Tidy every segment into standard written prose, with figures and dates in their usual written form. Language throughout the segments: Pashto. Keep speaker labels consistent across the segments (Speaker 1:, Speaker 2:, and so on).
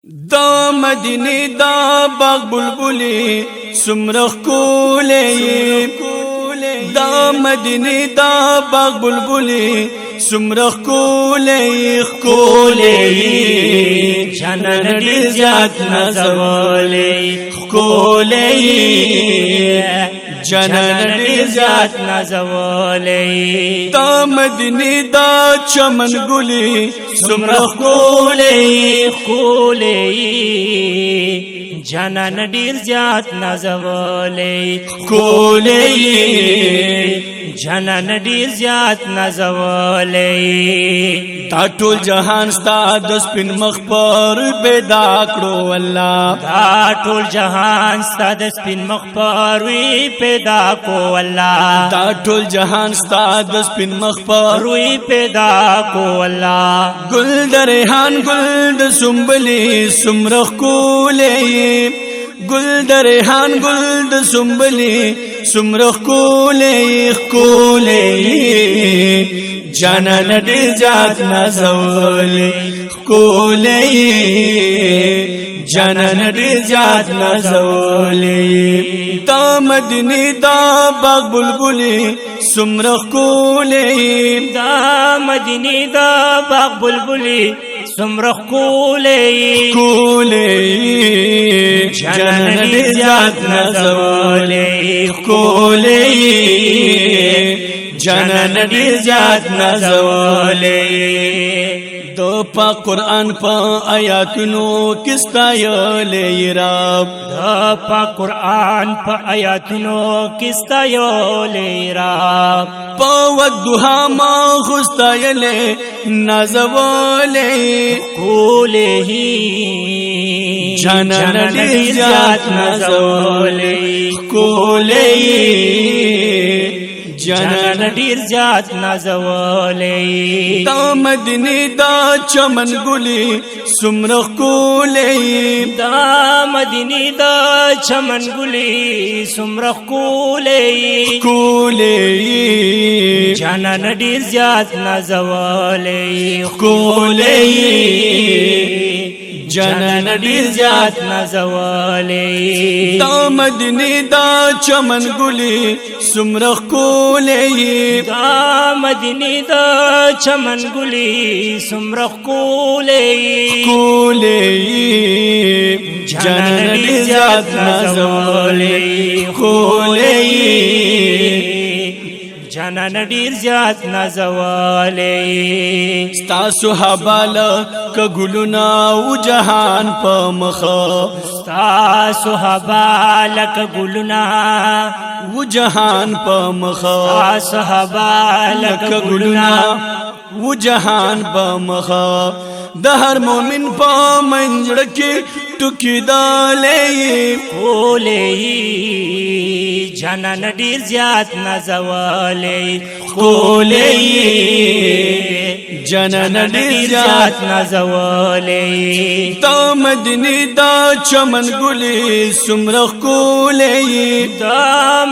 Speaker 1: دا مدینه دا باغ بلبلی سمرخ کولی دا مدینه دا باغ بلبلی سمرخ کولی جانان ډیر زیات نازولی کولی جانان ډیر زیات نازولی دا مدینه دا چمن گلی سمرخ کولی
Speaker 2: جانان ډیر زیات نازولی جانان ډیر زیات نازولی
Speaker 1: دا ټول جهان ستا د سپین مخ پر پیدا کړو الله
Speaker 2: دا ټول جهان ستا د سپین مخ پر پیدا کو الله
Speaker 1: دا ټول جهان ستا د سپین مخ پر
Speaker 2: پیدا کو الله
Speaker 1: گل د ریحان گل د سنبلی سمرخ کولی گل د ریحان گل د سنبلی سمرخ کولی جانان ډیر زیات نازولی کولی جانان ډیر زیات نازولی دا مدینه دا باغ بلبلی سمرخ کولی
Speaker 2: دا مدینه دا باغ بلبلی سمرخ کولی
Speaker 1: جانان ډیر زیات نازولی کولی جانان ډیر زیات نازولی دو پا قرآن پا آیاتنو کستایولی رب
Speaker 2: دا پا قرآن پا آیاتنو کستایولی رب
Speaker 1: پا ودوها ما خستایلی نازولی
Speaker 2: کولی
Speaker 1: جانان ډیر زیات نازولی کولی
Speaker 2: جانان ډیر زیات نازولی
Speaker 1: دا مدینه دا چمن گلی سمرخ کولی
Speaker 2: دا مدینه دا چمن گلی سمرخ کولی جانان ډیر زیات نازولی جانان ډیر زیات نازولی
Speaker 1: دا مدینه دا چمن گلی سمرخ کولی
Speaker 2: دا مدینه دا چمن گلی سمرخ کولی
Speaker 1: جانان ډیر زیات نازولی
Speaker 2: جانان ډیر زیات نازولی
Speaker 1: ستا صحابال کګلونا او جهان په مخ
Speaker 2: ستا صحابا لک گلنا
Speaker 1: او جهان په مخ
Speaker 2: ستا صحابا لک گلنا
Speaker 1: او جهان په مخ د هر مؤمن په منځ کې ټکی دالې
Speaker 2: کولی جانان ډیر زیات نازولی جانان ډیر زیات نازولی
Speaker 1: دا مدینه دا چمن گلی سمرخ کولی
Speaker 2: دا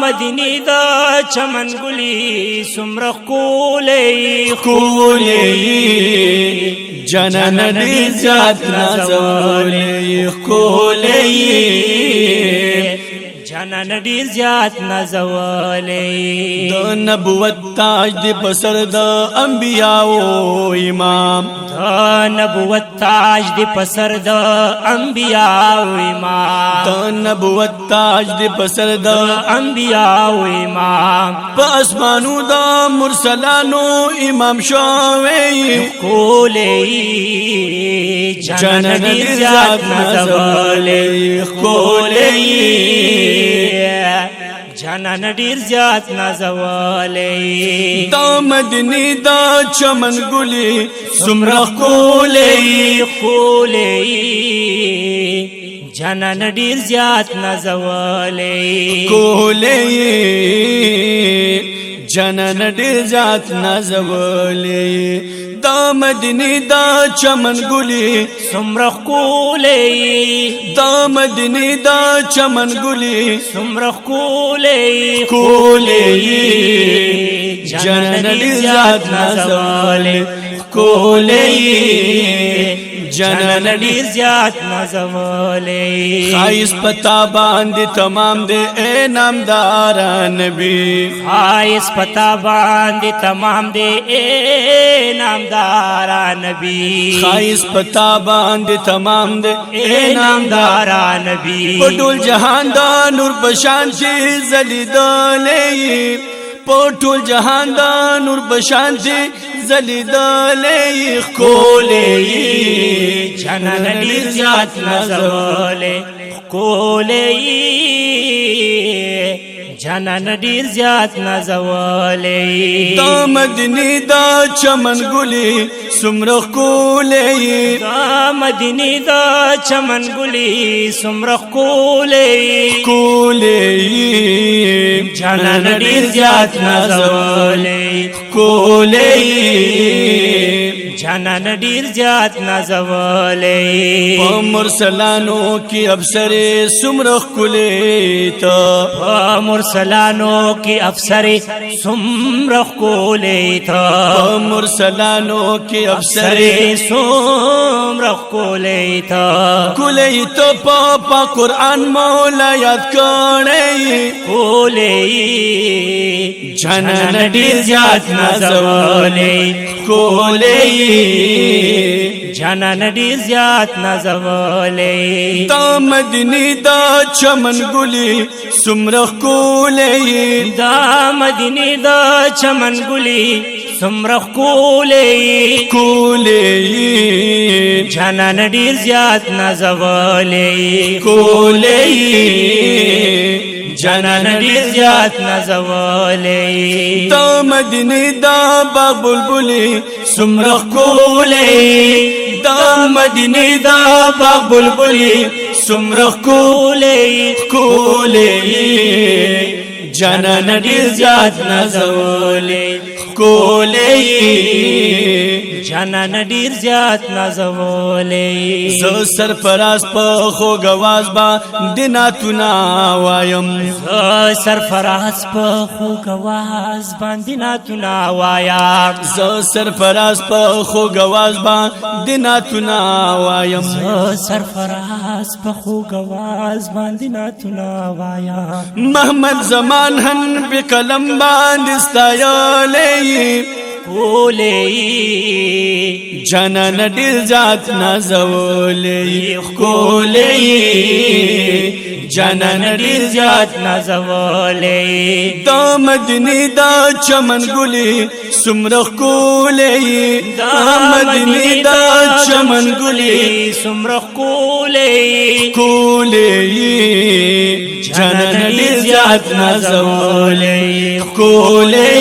Speaker 2: مدینه دا چمن گلی سمرخ کولی
Speaker 1: جانان ډیر زیات نازولی
Speaker 2: جانان ډیر زیات نازولی
Speaker 1: د نبوت تاج دی بسر د انبیاء امام
Speaker 2: د نبوت تاج دی پسر د انبیاء امام
Speaker 1: د نبوت تاج دی بسر د
Speaker 2: انبیاء امام
Speaker 1: په اسمانو د مرسلانو امام شوی
Speaker 2: کولی جانان ډیر زیات نازولی جانان ډیر زیات نازولی
Speaker 1: دا مدینه دا چمن گلی سمرخ کولی
Speaker 2: جانان ډیر زیات نازولی
Speaker 1: جانان ډیر زیات نازولی دا مدینه دا چمن گلی
Speaker 2: سمرخ کولی
Speaker 1: دا مدینه دا چمن گلی
Speaker 2: سمرخ کولی
Speaker 1: جانان ډیر زیات نازولی
Speaker 2: جنان ډیر زیات نازولې
Speaker 1: خایس پتا باندې تمام دے اے نامدار نبی
Speaker 2: خایس پتا باندې تمام دے اے نامدار نبی
Speaker 1: خایس پتا باندې تمام دے
Speaker 2: اے نامدار نبی
Speaker 1: پټول جهان دا نور بشان چې زلیدلې پټول جهان دا نور بشان چې زلیدلې
Speaker 2: کولې جنان ډیر زیات نازولې کولې جنان ډیر زیات نازولې
Speaker 1: دا مدینه دا چمن ګلی سمرخ کولې
Speaker 2: دا مدینه دا چمن ګلی سمرخ کولې
Speaker 1: کولې
Speaker 2: جنان ډیر زیات نازولې
Speaker 1: کولې
Speaker 2: جنان ډیر زیات نازولې
Speaker 1: په مرسلانو کې افسر سمرخ کولې ته
Speaker 2: مرسلانو کی افسر سمرخ کولې تا
Speaker 1: مرسلانو کی افسر
Speaker 2: سمرخ کولې تا
Speaker 1: کولې ته په قرآن مولا یاد کړې
Speaker 2: کولې جنان ډیر زیات نازولې کولې جنان ډیر زیات نازولې
Speaker 1: تا مدینه دا چمن ګلی سمرخ کولې
Speaker 2: دا مدینه دا چمن ګلی سمرخ کولې
Speaker 1: کولې
Speaker 2: جنان ډیر زیات نازولې
Speaker 1: کولې
Speaker 2: جنان ډیر زیات نازولې
Speaker 1: تا مدینه دا باغ بلبلی سمرخ کولې دا مدینه دا باغ بلبلی سمرخ کولې کولې جنان ډیر زیات نازولې کولې
Speaker 2: جنان ډیر زیات نازولې
Speaker 1: زه سرفراز په خوږ आवाज باندې ناتونه وایم
Speaker 2: زه سرفراز په خوږ आवाज باندې ناتونه وایم
Speaker 1: زه سرفراز په خوږ आवाज باندې ناتونه وایم
Speaker 2: زه سرفراز په خوږ आवाज باندې ناتونه وایم
Speaker 1: محمد زمان هن په قلم باندې ستایلې
Speaker 2: کولې
Speaker 1: جنان ډیر ذات نازولې کولې
Speaker 2: جنان ډیر زیات نازولې
Speaker 1: دا مدینه دا چمن ګلی سمرخ کولې دا مدینه دا چمن ګلی
Speaker 2: سمرخ کولې
Speaker 1: کولې جنان ډیر زیات نازولې کولې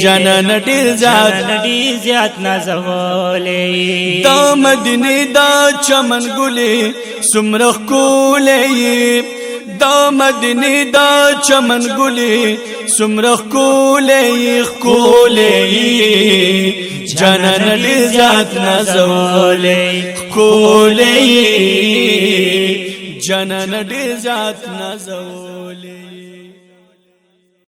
Speaker 1: جنان ډیر
Speaker 2: زیات نازولې
Speaker 1: دا مدینه دا چمن ګلی سمرخ کولې دا مدینه دا چمن ګلی سمرخ کولې کولې جنان ډیر زیات نازولې کولې جنان ډیر زیات نازولې